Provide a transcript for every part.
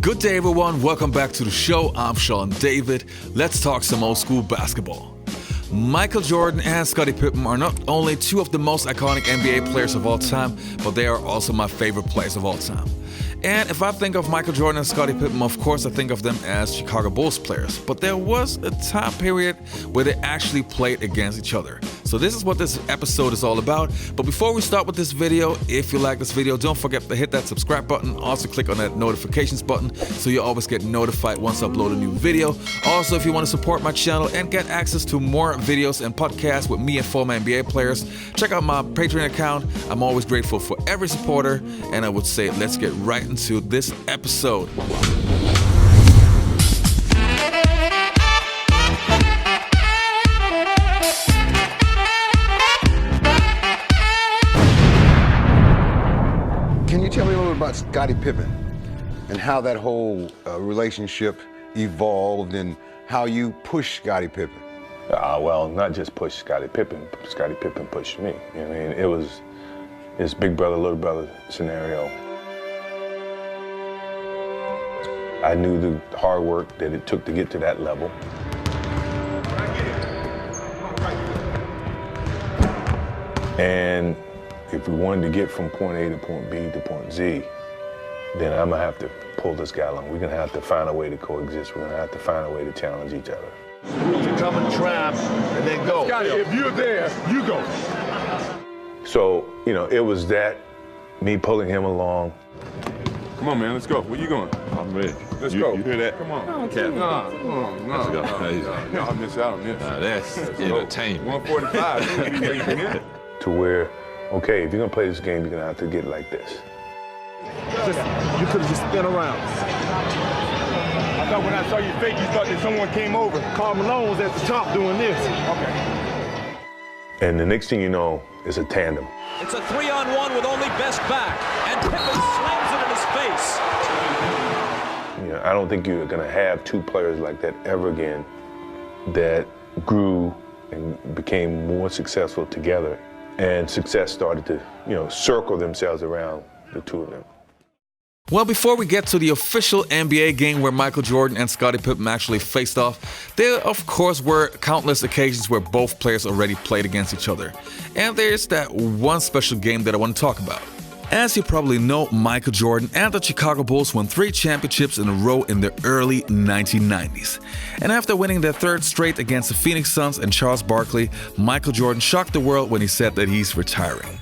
Good day, everyone. Welcome back to the show. I'm Sean David. Let's talk some old school basketball. Michael Jordan and Scottie Pippen are not only two of the most iconic NBA players of all time, but they are also my favorite players of all time. And if I think of Michael Jordan and Scottie Pippen, of course I think of them as Chicago Bulls players. But there was a time period where they actually played against each other. So this is what this episode is all about. But before we start with this video, if you like this video, don't forget to hit that subscribe button. Also click on that notifications button so you always get notified once I upload a new video. Also, if you want to support my channel and get access to more videos and podcasts with me and former NBA players, check out my Patreon account. I'm always grateful for every supporter. And I would say let's get right into this episode. Can you tell me a little bit about Scottie Pippen and how that whole relationship evolved and how you pushed Scottie Pippen? Well, not just push Scottie Pippen. Scottie Pippen pushed me. You know what I mean? It was this big brother, little brother scenario. I knew the hard work that it took to get to that level. And if we wanted to get from point A to point B to point Z, then I'm gonna have to pull this guy along. We're gonna have to find a way to coexist. We're gonna have to find a way to challenge each other. To come and trap and then go. Scottie, if you're there, you go. So, you know, it was that, me pulling him along. Come on, man, let's go. Where you going? I'm ready. Let's go. You hear that? Come on. Captain. No. Let's go. Y'all miss out on this. That's entertainment. 145. To where, okay, if you're gonna play this game, you're gonna have to get it like this. You could have just spin around. I thought when I saw you fake, you thought that someone came over. Karl Malone was at the top doing this. Okay. And the next thing you know, it's a tandem. It's a 3-on-1 with only Best back, and Pippen slams it in his face. You know, I don't think you're gonna have two players like that ever again that grew and became more successful together. And success started to, you know, circle themselves around the two of them. Well, before we get to the official NBA game where Michael Jordan and Scottie Pippen actually faced off, there of course were countless occasions where both players already played against each other. And there's that one special game that I want to talk about. As you probably know, Michael Jordan and the Chicago Bulls won 3 championships in a row in the early 1990s. And after winning their 3rd straight against the Phoenix Suns and Charles Barkley, Michael Jordan shocked the world when he said that he's retiring.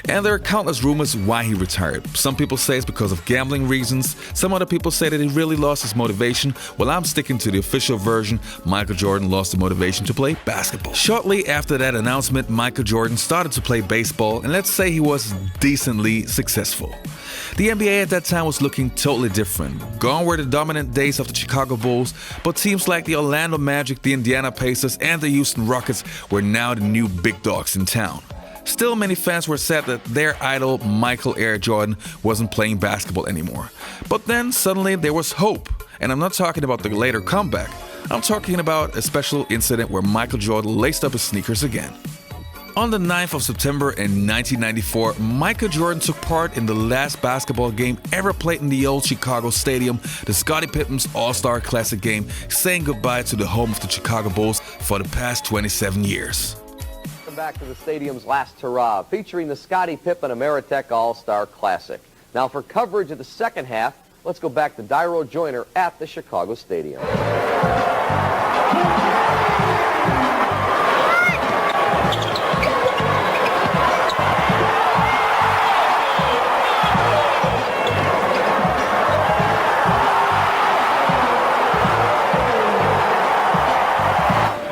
And there are countless rumors why he retired. Some people say it's because of gambling reasons. Some other people say that he really lost his motivation. Well, I'm sticking to the official version. Michael Jordan lost the motivation to play basketball. Shortly after that announcement, Michael Jordan started to play baseball, and let's say he was decently successful. The NBA at that time was looking totally different. Gone were the dominant days of the Chicago Bulls, but teams like the Orlando Magic, the Indiana Pacers, and the Houston Rockets were now the new big dogs in town. Still, many fans were sad that their idol, Michael Air Jordan, wasn't playing basketball anymore. But then suddenly there was hope. And I'm not talking about the later comeback. I'm talking about a special incident where Michael Jordan laced up his sneakers again. On the 9th of September in 1994, Michael Jordan took part in the last basketball game ever played in the old Chicago Stadium, the Scottie Pippen's All-Star Classic game, saying goodbye to the home of the Chicago Bulls for the past 27 years. Back to the stadium's last hurrah, featuring the Scottie Pippen Ameritech All-Star Classic. Now for coverage of the second half, let's go back to Dyro Joyner at the Chicago Stadium.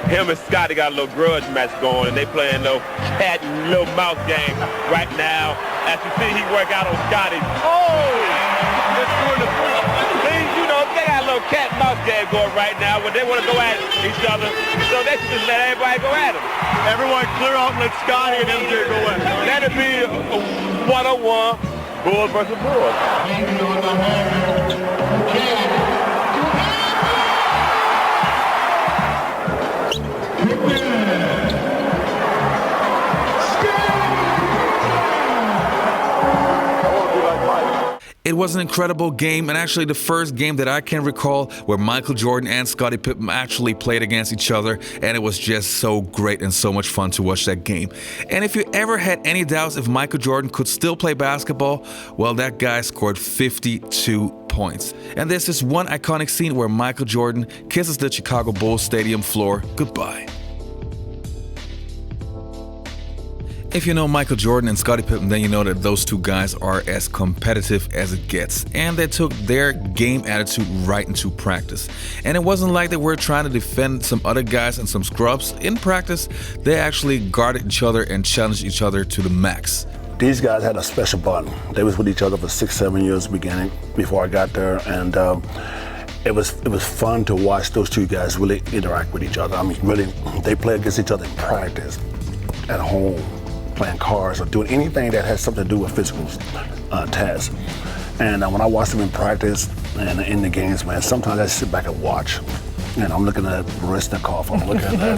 Him and Scottie got a little grudge match going, and they playing a little cat and little mouse game right now. As you see, he work out on Scottie. Oh! Just doing the things, you know, they got a little cat and mouse game going right now where they want to go at each other. So they should just let everybody go at them. Everyone clear out and let Scottie and MJ go at it. Let it be a one-on-one, Bulls versus Bulls. It was an incredible game, and actually the first game that I can recall where Michael Jordan and Scottie Pippen actually played against each other, and it was just so great and so much fun to watch that game. And if you ever had any doubts if Michael Jordan could still play basketball, well, that guy scored 52 points. And there's this one iconic scene where Michael Jordan kisses the Chicago Bulls stadium floor goodbye. If you know Michael Jordan and Scottie Pippen, then you know that those two guys are as competitive as it gets. And they took their game attitude right into practice. And it wasn't like they were trying to defend some other guys and some scrubs. In practice, they actually guarded each other and challenged each other to the max. These guys had a special bond. They was with each other for 6-7 years beginning before I got there, and it was fun to watch those two guys really interact with each other. I mean, really, they play against each other in practice, at home, playing cards or doing anything that has something to do with physical tasks. And when I watch them in practice and in the games, man, sometimes I sit back and watch. And I'm looking at Resnikov, I'm looking at,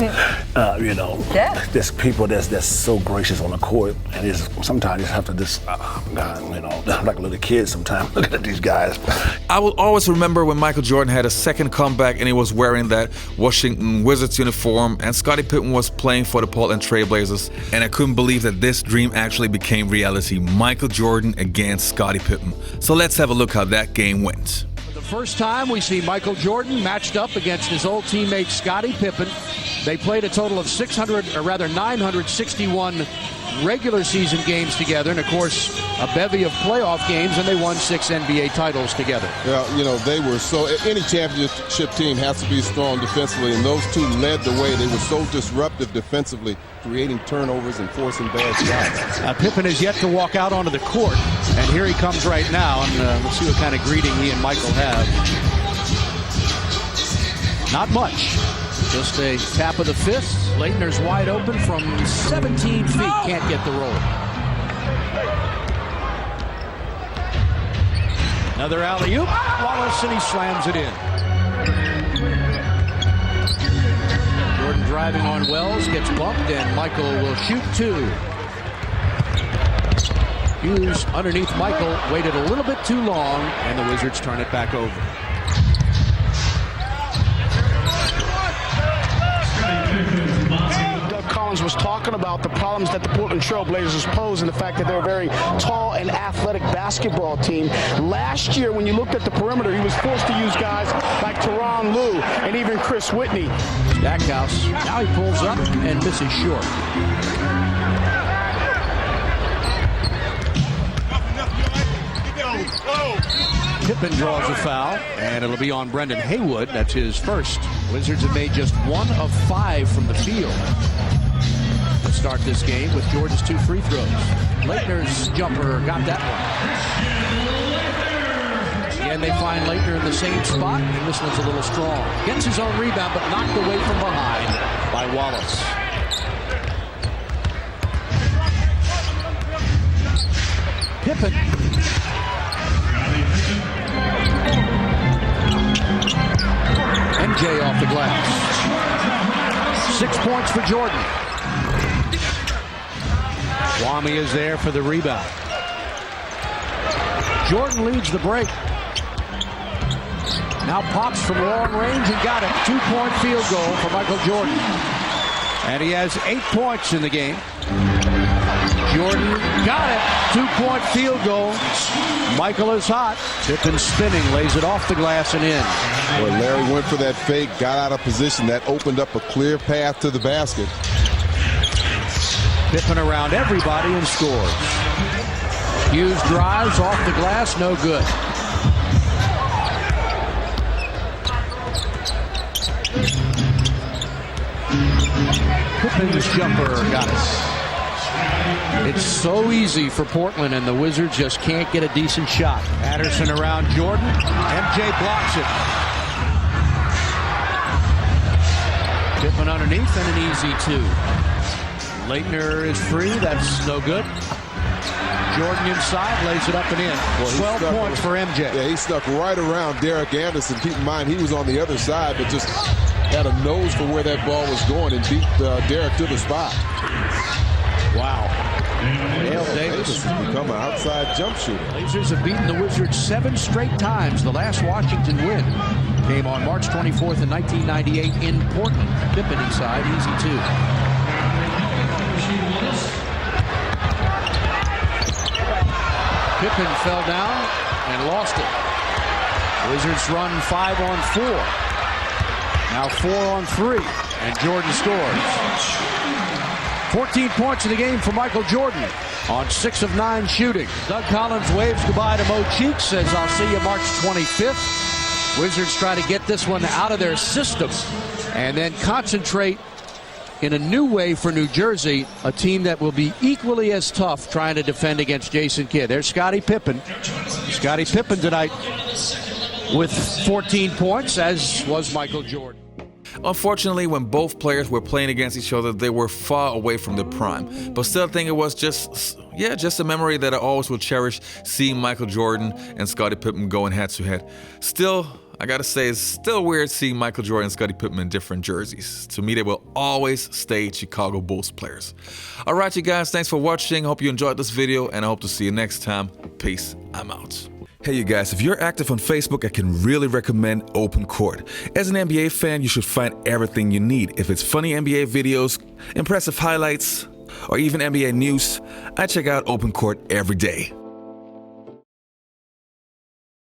there's people that's so gracious on the court, and sometimes you just have to just, I'm like a little kid sometimes looking at these guys. I will always remember when Michael Jordan had a second comeback and he was wearing that Washington Wizards uniform, and Scottie Pippen was playing for the Portland Trail Blazers, and I couldn't believe that this dream actually became reality. Michael Jordan against Scottie Pippen. So let's have a look how that game went. First time we see Michael Jordan matched up against his old teammate Scottie Pippen. They played a total of 961 regular season games together, and of course a bevy of playoff games, and they won 6 NBA titles together. Well, they were any championship team has to be strong defensively, and those two led the way. They were so disruptive defensively, creating turnovers and forcing bad shots. Pippen is yet to walk out onto the court, and here he comes right now, and we'll see what kind of greeting he and Michael have. Not much. Just a tap of the fist. Leitner's wide open from 17 feet. Can't get the roll. Another alley-oop. Wallace, and he slams it in. Jordan driving on Wells, gets bumped, and Michael will shoot 2. Hughes underneath Michael, waited a little bit too long, and the Wizards turn it back over. Was talking about the problems that the Portland Trail Blazers pose and the fact that they're a very tall and athletic basketball team. Last year, when you looked at the perimeter, he was forced to use guys like Tyronn Lue and even Chris Whitney. Stackhouse, now he pulls up and misses short. Pippen draws a foul, and it'll be on Brendan Haywood. That's his first. Wizards have made just 1 of 5 from the field to start this game with Jordan's 2 free throws. Leitner's jumper got that one. Again, they find Leitner in the same spot, and this one's a little strong. Gets his own rebound, but knocked away from behind by Wallace. Pippen. MJ off the glass. 6 points for Jordan. Kwame is there for the rebound. Jordan leads the break. Now pops from long range and got it. 2-point field goal for Michael Jordan. And he has 8 points in the game. Jordan got it. 2-point field goal. Michael is hot. Pippen spinning, lays it off the glass and in. Well, Larry went for that fake, got out of position. That opened up a clear path to the basket. Pippen around everybody and scores. Hughes drives off the glass, no good. Pippen's jumper got it. It's so easy for Portland, and the Wizards just can't get a decent shot. Patterson around Jordan. MJ blocks it. Pippen underneath and an easy 2. Leitner is free. That's no good. Jordan inside, lays it up and in. 12 points for MJ. Yeah, he stuck right around Derek Anderson. Keep in mind, he was on the other side, but just had a nose for where that ball was going and beat Derek to the spot. Wow. Dale Davis has become an outside jump shooter. Blazers have beaten the Wizards 7 straight times. The last Washington win came on March 24th in 1998 in Portland. Pippen inside, easy two. Pippen fell down and lost it. Wizards run 5-on-4. Now 4-on-3, and Jordan scores. 14 points in the game for Michael Jordan on 6 of 9 shooting. Doug Collins waves goodbye to Mo Cheeks, says, I'll see you March 25th. Wizards try to get this one out of their system and then concentrate in a new way for New Jersey, a team that will be equally as tough trying to defend against Jason Kidd. There's Scottie Pippen. Scottie Pippen tonight with 14 points, as was Michael Jordan. Unfortunately, when both players were playing against each other, they were far away from their prime. But still, I think it was just a memory that I always will cherish, seeing Michael Jordan and Scottie Pippen going head-to-head. Still, I gotta say, it's still weird seeing Michael Jordan and Scottie Pippen in different jerseys. To me, they will always stay Chicago Bulls players. All right, you guys, thanks for watching. I hope you enjoyed this video, and I hope to see you next time. Peace. I'm out. Hey you guys, if you're active on Facebook, I can really recommend Open Court. As an NBA fan, you should find everything you need. If it's funny NBA videos, impressive highlights, or even NBA news, I check out Open Court every day.